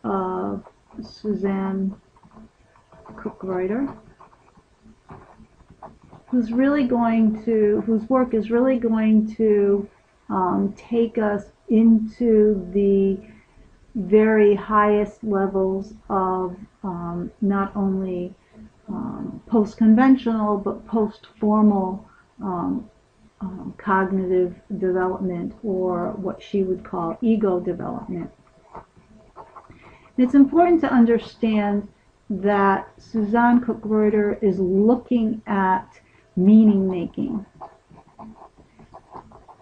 of Suzanne Cook-Reuter, whose work is really going to take us into the very highest levels of not only post-conventional but post-formal cognitive development, or what she would call ego development. And it's important to understand that Suzanne Cook-Reuter is looking at meaning making.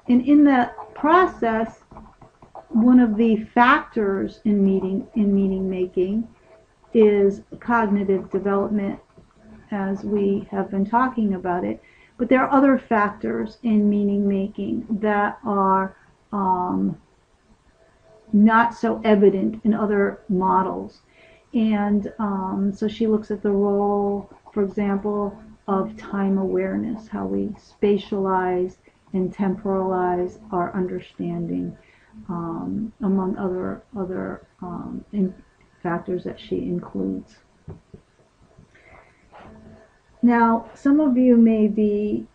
And in that process, one of the factors in meaning making is cognitive development, as we have been talking about it. But there are other factors in meaning making that are not so evident in other models. And so she looks at the role, for example, of time awareness, how we spatialize and temporalize our understanding, among other factors that she includes. Now, some of you may be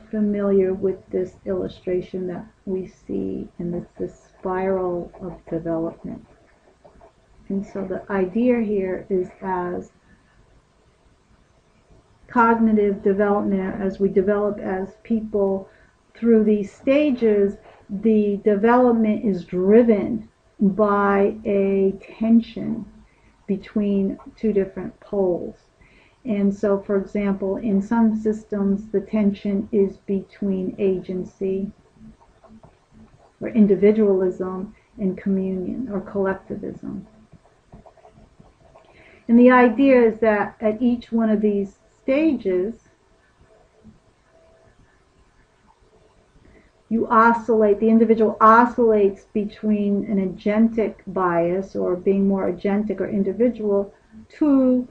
familiar with this illustration that we see, and it's this spiral of development. And so the idea here is, as cognitive development, as we develop as people through these stages, the development is driven by a tension between two different poles. And so, for example, in some systems, the tension is between agency or individualism and communion or collectivism. And the idea is that at each one of these stages, the individual oscillates between an agentic bias, or being more agentic or individual, to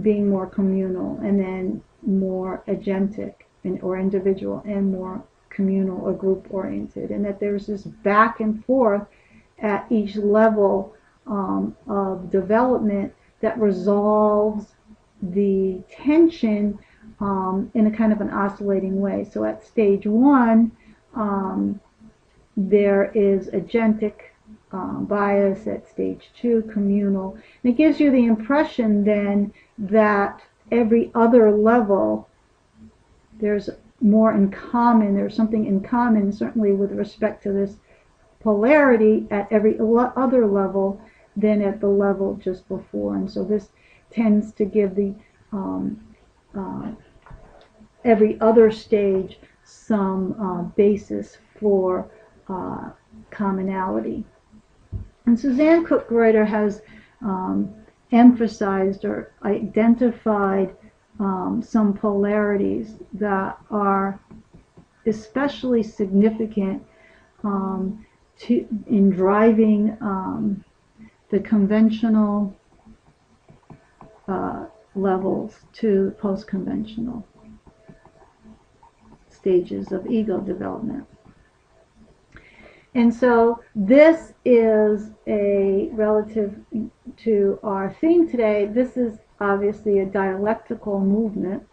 being more communal, and then more agentic or individual, and more communal or group oriented. And that there's this back and forth at each level of development that resolves the tension in a kind of an oscillating way. So at stage 1, there is agentic bias. At stage 2, communal. And it gives you the impression then that every other level, there's more in common, there's something in common, certainly with respect to this polarity, at every other level than at the level just before. And so this tends to give the every other stage some basis for commonality. And Suzanne Cook-Reuter has emphasized or identified some polarities that are especially significant in driving the conventional levels to post-conventional stages of ego development. And so this is a, relative to our theme today, this is obviously a dialectical movement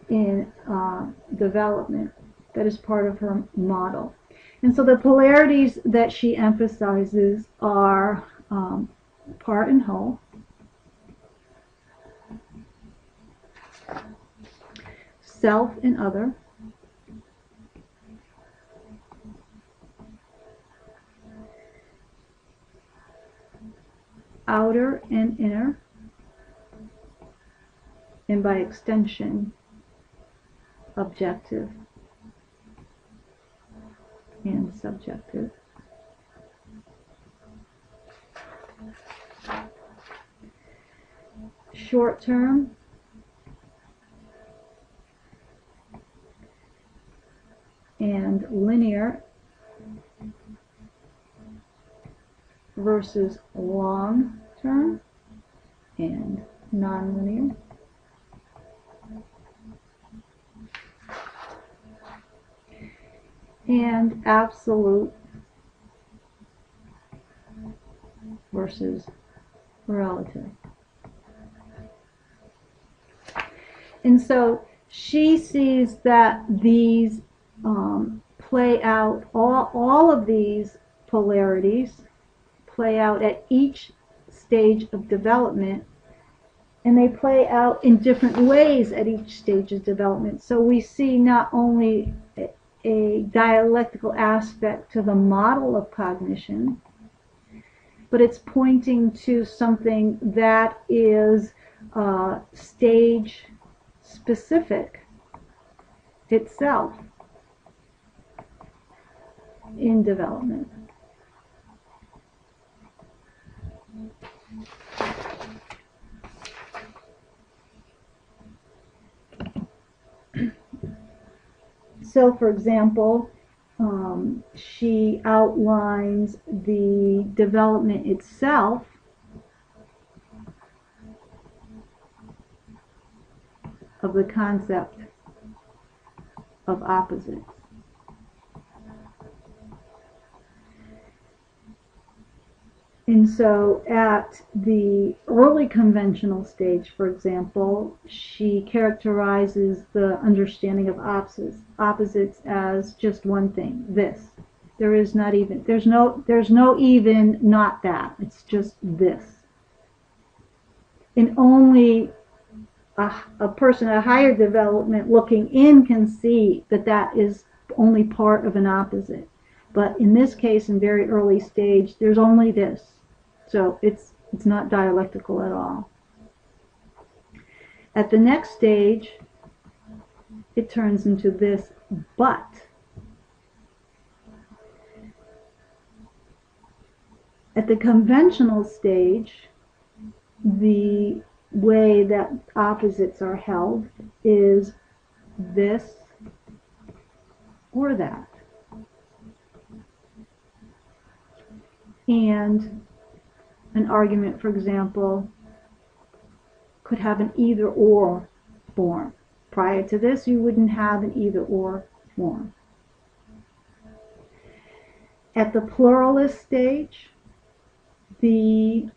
in development that is part of her model. And so the polarities that she emphasizes are part and whole, self and other, outer and inner, and by extension, objective and subjective. Short term and linear versus long term and nonlinear. And absolute versus relative. And so she sees that these play out, all of these polarities play out at each stage of development, and they play out in different ways at each stage of development. So we see not only a dialectical aspect to the model of cognition, but it's pointing to something that is stage specific itself in development. So, for example, she outlines the development itself of the concept of opposites. And so at the early conventional stage, for example, she characterizes the understanding of opposites as just one thing, this. There's no even not that. It's just this. And only a person at higher development looking in can see that that is only part of an opposite. But in this case, in very early stage, there's only this. So it's not dialectical at all. At the next stage, it turns into this but. At the conventional stage, the way that opposites are held is this or that. And an argument, for example, could have an either-or form. Prior to this, you wouldn't have an either-or form. At the pluralist stage, the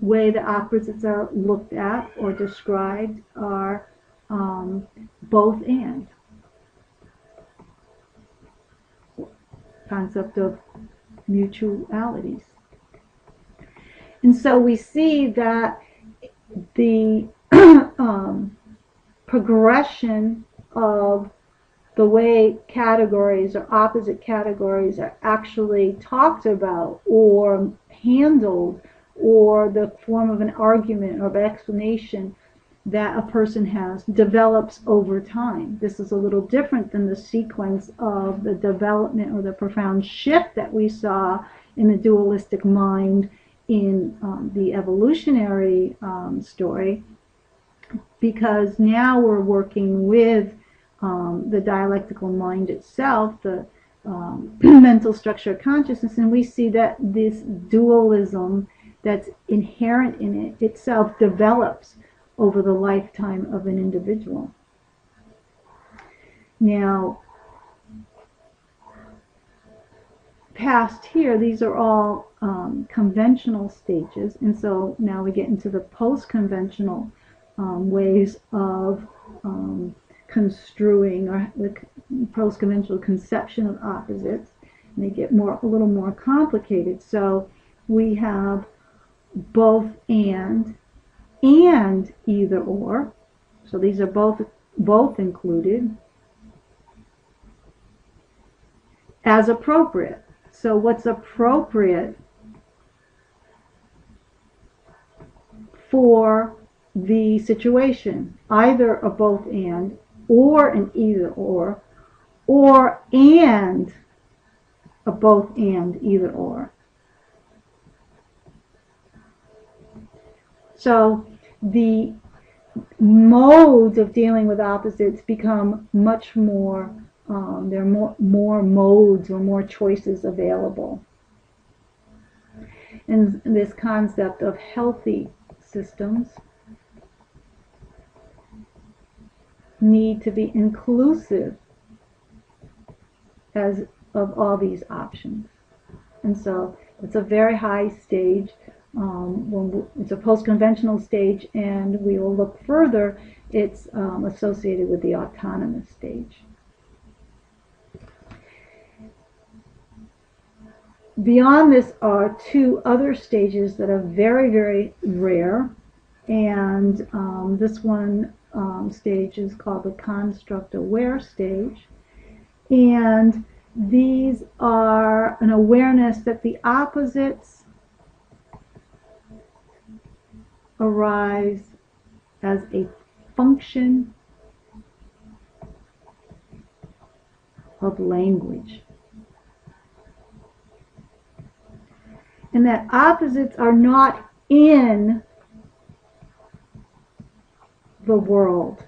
way the opposites are looked at or described are both and. Concept of mutualities. And so we see that the progression of the way categories or opposite categories are actually talked about or handled, or the form of an argument or of explanation that a person has, develops over time. This is a little different than the sequence of the development or the profound shift that we saw in the dualistic mind in the evolutionary story, because now we're working with the dialectical mind itself, the mental structure of consciousness, and we see that this dualism that's inherent in it itself develops over the lifetime of an individual. Now, past here, these are all conventional stages, and so now we get into the post-conventional ways of construing, or the post-conventional conception of opposites, and they get a little more complicated. So we have both and either or. So these are both included as appropriate. So what's appropriate for the situation? Either a both and, or an either or and a both and either or. So the modes of dealing with opposites become much more, there are more modes or more choices available. And this concept of healthy systems need to be inclusive of all these options. And so It's a very high stage. It's a post-conventional stage, and we will look further. It's associated with the autonomous stage. Beyond this are two other stages that are very, very rare, and this one stage is called the construct-aware stage, and these are an awareness that the opposites arise as a function of language. And that opposites are not in the world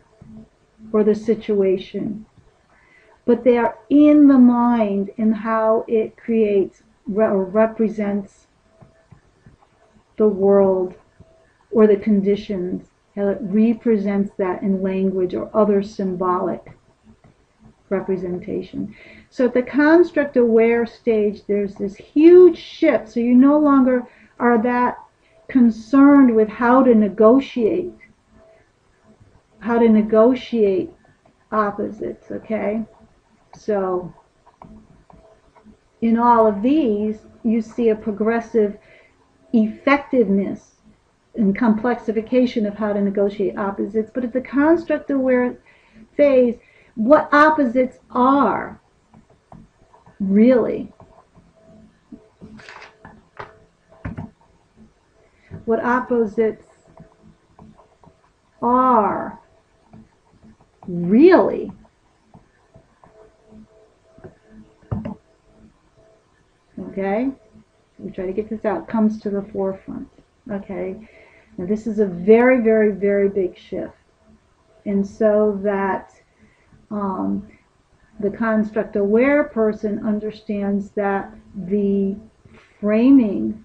or the situation, but they are in the mind and how it creates or represents the world or the conditions, how it represents that in language or other symbolic representation. So at the construct-aware stage, there's this huge shift. So you no longer are that concerned with how to negotiate opposites, okay? So in all of these, you see a progressive effectiveness and complexification of how to negotiate opposites. But at the construct-aware phase, what opposites are really. What opposites are really. Okay? We try to get this out. Comes to the forefront. Okay? Now this is a very, very, very big shift. And so that the construct-aware person understands that the framing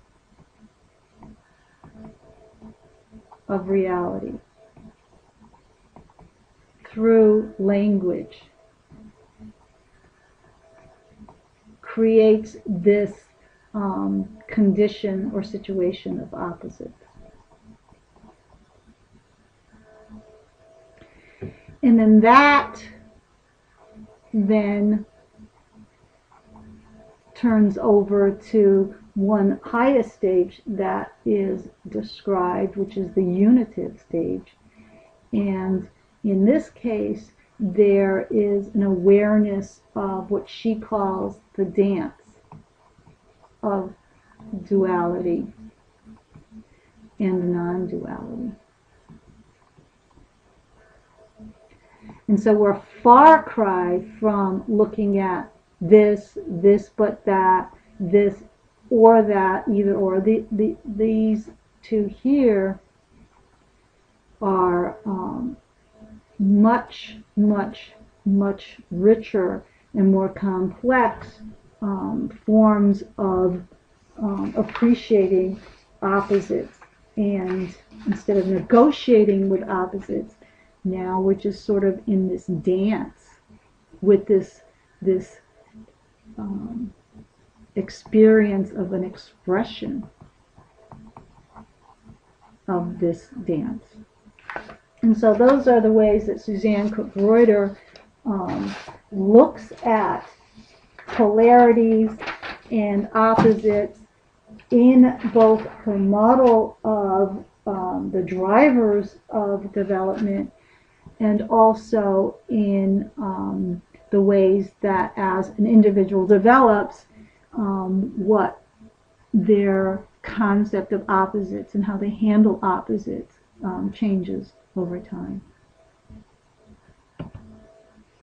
of reality through language creates this condition or situation of opposites. And then that then turns over to one highest stage that is described, which is the unitive stage. And in this case, there is an awareness of what she calls the dance of duality and non-duality. And so we're a far cry from looking at this but that, this or that, either or. These two here are much, much, much richer and more complex forms of appreciating opposites. And instead of negotiating with opposites, now we're just sort of in this dance with this experience of an expression of this dance. And so those are the ways that Suzanne Cook-Reuter looks at polarities and opposites in both her model of the drivers of development, and also in the ways that as an individual develops, what their concept of opposites and how they handle opposites changes over time.